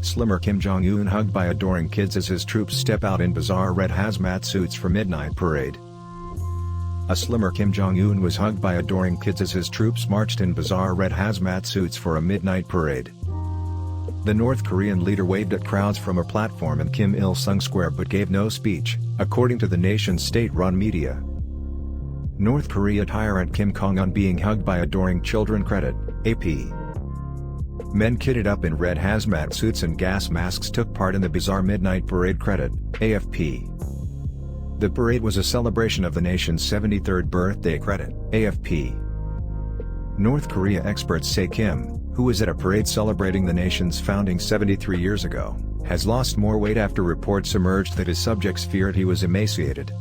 Slimmer Kim Jong-un hugged by adoring kids as his troops step out in bizarre red hazmat suits for midnight parade. A slimmer Kim Jong-un was hugged by adoring kids as his troops marched in bizarre red hazmat suits for a midnight parade. The North Korean leader waved at crowds from a platform in Kim Il-sung Square but gave no speech, according to the nation's state-run media. North Korea tyrant Kim Jong-un being hugged by adoring children. Credit, AP. Men kitted up in red hazmat suits and gas masks took part in the bizarre midnight parade. Credit, AFP. The parade was a celebration of the nation's 73rd birthday. Credit, AFP. North Korea experts say Kim, who was at a parade celebrating the nation's founding 73 years ago, has lost more weight after reports emerged that his subjects feared he was emaciated.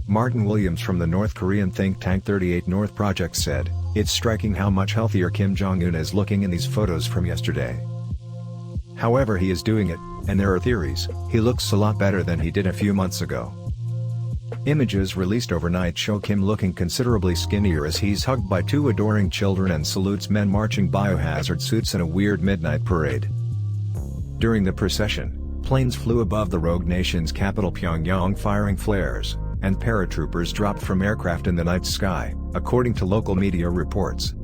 Martyn Williams from the North Korean think tank 38 North Project said, "It's striking how much healthier Kim Jong-un is looking in these photos from yesterday. However, he is doing it, and there are theories, he looks a lot better than he did a few months ago." Images released overnight show Kim looking considerably skinnier as he's hugged by two adoring children and salutes men marching biohazard suits in a weird midnight parade. During the procession, planes flew above the rogue nation's capital Pyongyang firing flares, and paratroopers dropped from aircraft in the night sky, according to local media reports.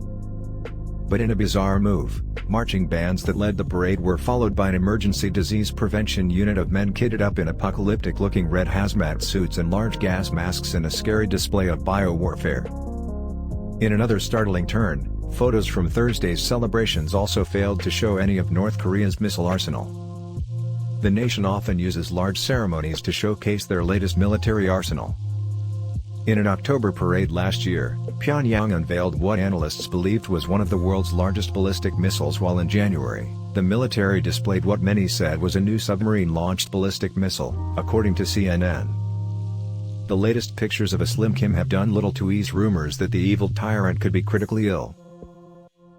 But in a bizarre move, marching bands that led the parade were followed by an emergency disease prevention unit of men kitted up in apocalyptic-looking red hazmat suits and large gas masks in a scary display of biowarfare. In another startling turn, photos from Thursday's celebrations also failed to show any of North Korea's missile arsenal. The nation often uses large ceremonies to showcase their latest military arsenal. In an October parade last year, Pyongyang unveiled what analysts believed was one of the world's largest ballistic missiles, while in January, the military displayed what many said was a new submarine-launched ballistic missile, according to CNN. The latest pictures of a slim Kim have done little to ease rumors that the evil tyrant could be critically ill.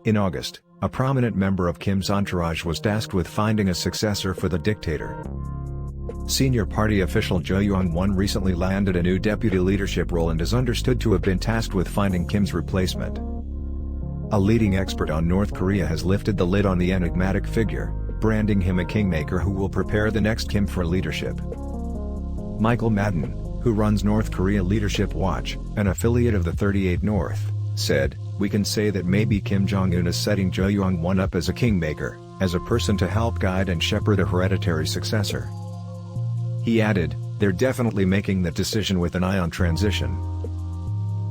In August, a prominent member of Kim's entourage was tasked with finding a successor for the dictator. Senior party official Jo Young-won recently landed a new deputy leadership role and is understood to have been tasked with finding Kim's replacement. A leading expert on North Korea has lifted the lid on the enigmatic figure, branding him a kingmaker who will prepare the next Kim for leadership. Michael Madden, who runs North Korea Leadership Watch, an affiliate of the 38 North, said, "We can say that maybe Kim Jong-un is setting Jo Young-won up as a kingmaker, as a person to help guide and shepherd a hereditary successor." He added, "They're definitely making that decision with an eye on transition.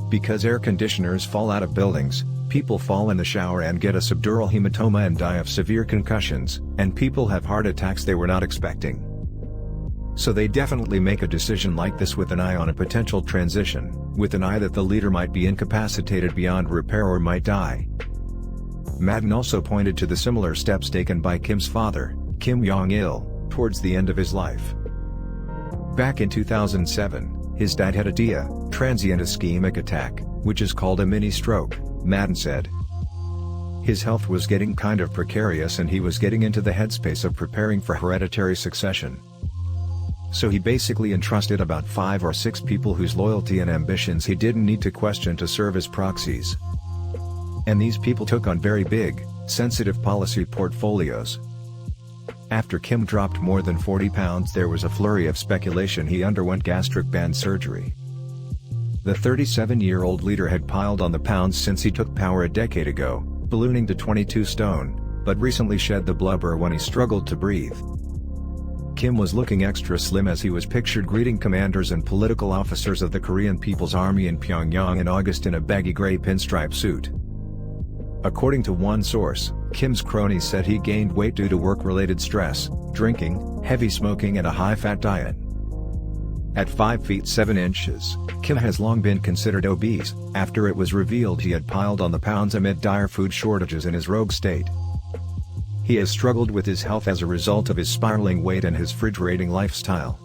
Because air conditioners fall out of buildings, people fall in the shower and get a subdural hematoma and die of severe concussions, and people have heart attacks they were not expecting. So they definitely make a decision like this with an eye on a potential transition, with an eye that the leader might be incapacitated beyond repair or might die." Madden also pointed to the similar steps taken by Kim's father, Kim Jong-il, towards the end of his life. Back in 2007, his dad had a transient ischemic attack, which is called a mini-stroke, Madden said. His health was getting kind of precarious and he was getting into the headspace of preparing for hereditary succession. So he basically entrusted about 5 or 6 people whose loyalty and ambitions he didn't need to question to serve as proxies. And these people took on very big, sensitive policy portfolios. After Kim dropped more than 40 pounds, there was a flurry of speculation he underwent gastric band surgery. The 37-year-old leader had piled on the pounds since he took power a decade ago, ballooning to 22 stone, but recently shed the blubber when he struggled to breathe. Kim was looking extra slim as he was pictured greeting commanders and political officers of the Korean People's Army in Pyongyang in August in a baggy gray pinstripe suit. According to one source, Kim's cronies said he gained weight due to work-related stress, drinking, heavy smoking and a high-fat diet. At 5 feet 7 inches, Kim has long been considered obese, after it was revealed he had piled on the pounds amid dire food shortages in his rogue state. He has struggled with his health as a result of his spiraling weight and his fridge-raiding lifestyle.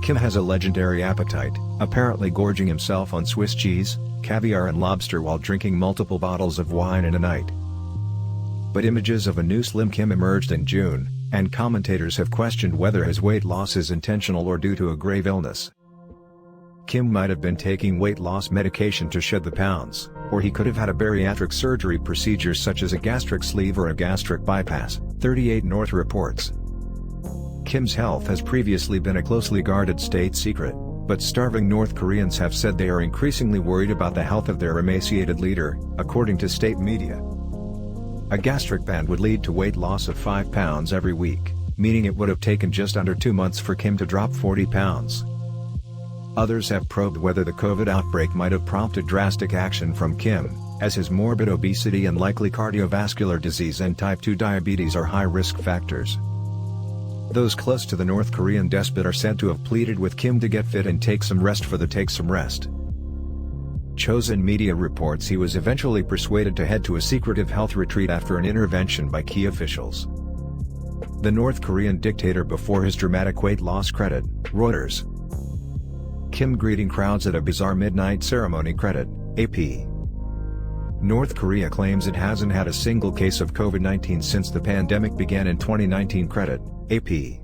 Kim has a legendary appetite, apparently gorging himself on Swiss cheese, caviar and lobster while drinking multiple bottles of wine in a night. But images of a new slim Kim emerged in June, and commentators have questioned whether his weight loss is intentional or due to a grave illness. Kim might have been taking weight loss medication to shed the pounds, or he could have had a bariatric surgery procedure such as a gastric sleeve or a gastric bypass, 38 North reports. Kim's health has previously been a closely guarded state secret, but starving North Koreans have said they are increasingly worried about the health of their emaciated leader, according to state media. A gastric band would lead to weight loss of 5 pounds every week, meaning it would have taken just under 2 months for Kim to drop 40 pounds. Others have probed whether the COVID outbreak might have prompted drastic action from Kim, as his morbid obesity and likely cardiovascular disease and type 2 diabetes are high-risk factors. Those close to the North Korean despot are said to have pleaded with Kim to get fit and take some rest for the take some rest. Chosen Media reports he was eventually persuaded to head to a secretive health retreat after an intervention by key officials. The North Korean dictator before his dramatic weight loss credit, Reuters. Kim greeting crowds at a bizarre midnight ceremony credit, AP. North Korea claims it hasn't had a single case of COVID-19 since the pandemic began in 2019 credit, AP.